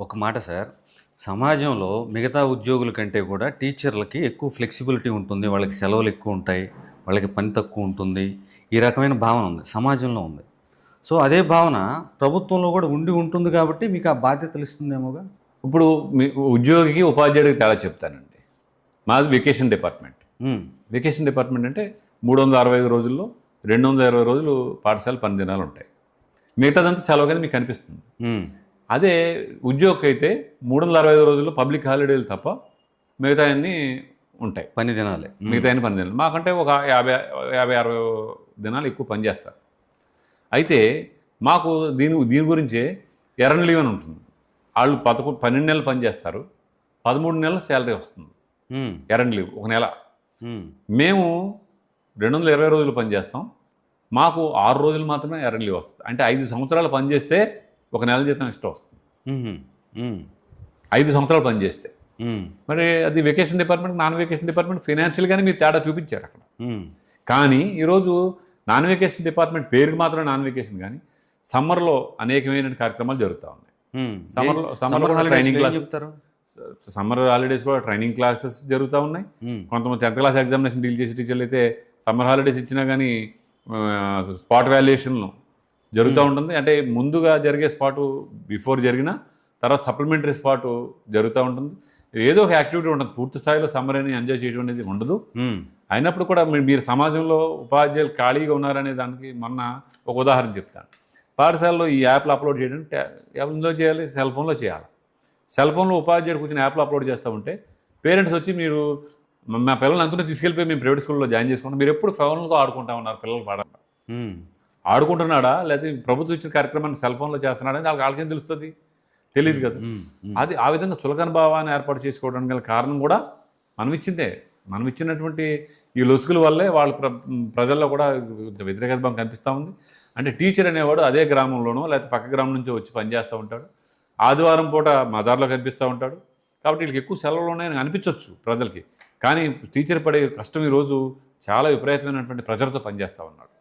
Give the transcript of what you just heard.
ఒక మాట సార్, సమాజంలో మిగతా ఉద్యోగుల కంటే కూడా టీచర్లకి ఎక్కువ ఫ్లెక్సిబిలిటీ ఉంటుంది. వాళ్ళకి సెలవులు ఎక్కువ ఉంటాయి. వాళ్ళకి పని తక్కువ ఉంటుంది. ఈ రకమైన భావన ఉంది. సమాజంలో ఉంది. సో, అదే భావన ప్రభుత్వంలో కూడా ఉండి ఉంటుంది కాబట్టి మీకు ఆ బాధ్యతలు ఇస్తుందేమోగా? ఇప్పుడు మీ ఉద్యోగికి, ఉపాధ్యాయుడికి తేడా చెప్తానండి. మాది వెకేషన్ డిపార్ట్మెంట్. హ్మ్. వెకేషన్ డిపార్ట్మెంట్ అంటే 365 రోజుల్లో 220 రోజులు పాఠశాల పని దినాలు ఉంటాయి. మిగతాదంతా సెలవు కింద మీకు కనిపిస్తుంది. హ్మ్. అదే ఉద్యోగికి అయితే 365 రోజుల్లో పబ్లిక్ హాలిడేలు తప్ప మిగతా అన్నీ ఉంటాయి. పని దినాలే. మిగతా అన్ని పని దినాలు మాకంటే ఒక 50-60 దినాలు ఎక్కువ పని చేస్తారు. అయితే మాకు దీని గురించే ఎర్న్ లీవ్ అని ఉంటుంది. వాళ్ళు 12 నెలలు పని చేస్తారు, 13 నెలల శాలరీ వస్తుంది. హ్మ్. ఎర్న్ లీవ్ ఒక నెల. హ్మ్. మేము 220 రోజులు పని చేస్తాం, మాకు 6 రోజులు మాత్రమే ఎర్న్ లీవ్ వస్తుంది. అంటే 5 సంవత్సరాలు పని చేస్తే ఒక నెల జీతం ఎక్స్ట్రా వస్తుంది. హుహు. హ్మ్. 5 సంవత్సరాలు పని చేస్తే. హ్మ్. మరి అది vacation department, non vacation department ఫైనాన్షియల్గానే మీరు తేడా చూపించారు అక్కడ. హ్మ్. కానీ ఈరోజు నాన్ వెకేషన్ డిపార్ట్మెంట్ పేరుకి మాత్రం నాన్ వెకేషన్, కానీ సమ్మర్లో అనేకమైన కార్యక్రమాలు జరుగుతూ ఉన్నాయి. హ్మ్. సమ్మర్ ట్రైనింగ్ క్లాస్, చెప్తారు. సమ్మర్ హాలిడేస్ కూడా ట్రైనింగ్ క్లాసెస్ జరుగుతూ ఉన్నాయి. కొంతమంది 10th క్లాస్ ఎగ్జామినేషన్ డీల్ చేసే టీచర్లు అయితే సమ్మర్ హాలిడేస్ ఇచ్చినా కానీ స్పాట్ వాల్యుయేషన్లు జరుగుతూ ఉంటుంది. అంటే ముందుగా జరిగే స్పాటు బిఫోర్ జరిగిన తర్వాత సప్లిమెంటరీ స్పాటు జరుగుతూ ఉంటుంది. ఏదో ఒక యాక్టివిటీ ఉంటుంది. పూర్తి స్థాయిలో సమ్మర్ అని ఎంజాయ్ చేయడం అనేది ఉండదు. అయినప్పుడు కూడా మీరు సమాజంలో ఉపాధ్యాయులు ఖాళీగా ఉన్నారనే దానికి మొన్న ఒక ఉదాహరణ చెప్తాను. పాఠశాలలో ఈ యాప్లు అప్లోడ్ చేయడం ఎందులో చేయాలి? సెల్ ఫోన్లో చేయాలి. సెల్ ఫోన్లో ఉపాధ్యాయుడు కూర్చొని యాప్లు అప్లోడ్ చేస్తూ ఉంటే పేరెంట్స్ వచ్చి మీరు మా పిల్లల్ని అంతా తీసుకెళ్ళిపోయి మేము ప్రైవేట్ స్కూల్లో జాయిన్ చేసుకుంటాం, మీరు ఎప్పుడు ఫోన్లతో ఆడుకుంటా ఉన్నారు, పిల్లలు పాడండి ఆడుకుంటున్నాడా లేకపోతే ప్రభుత్వం ఇచ్చిన కార్యక్రమాన్ని సెల్ ఫోన్లో చేస్తున్నాడా అని వాళ్ళకేం తెలుస్తుంది? తెలియదు కదా. అది ఆ విధంగా చులకన భావాన్ని ఏర్పాటు చేసుకోవడానికి గల కారణం కూడా మనం ఇచ్చిందే. మనం ఇచ్చినటువంటి ఈ లొసుగుల వల్లే వాళ్ళ ప్రజల్లో కూడా వ్యతిరేకత భావం కనిపిస్తూ ఉంది. అంటే టీచర్ అనేవాడు అదే గ్రామంలోనో లేకపోతే పక్క గ్రామం నుంచో వచ్చి పనిచేస్తూ ఉంటాడు, ఆదివారం పూట మజార్లో కనిపిస్తూ ఉంటాడు. కాబట్టి వీళ్ళకి ఎక్కువ సెలవులు ఉన్నాయని అనిపించవచ్చు ప్రజలకి, కానీ టీచర్ పడే కష్టం ఈరోజు చాలా విపరీతమైనటువంటి ప్రెజర్తో పనిచేస్తూ ఉన్నాడు.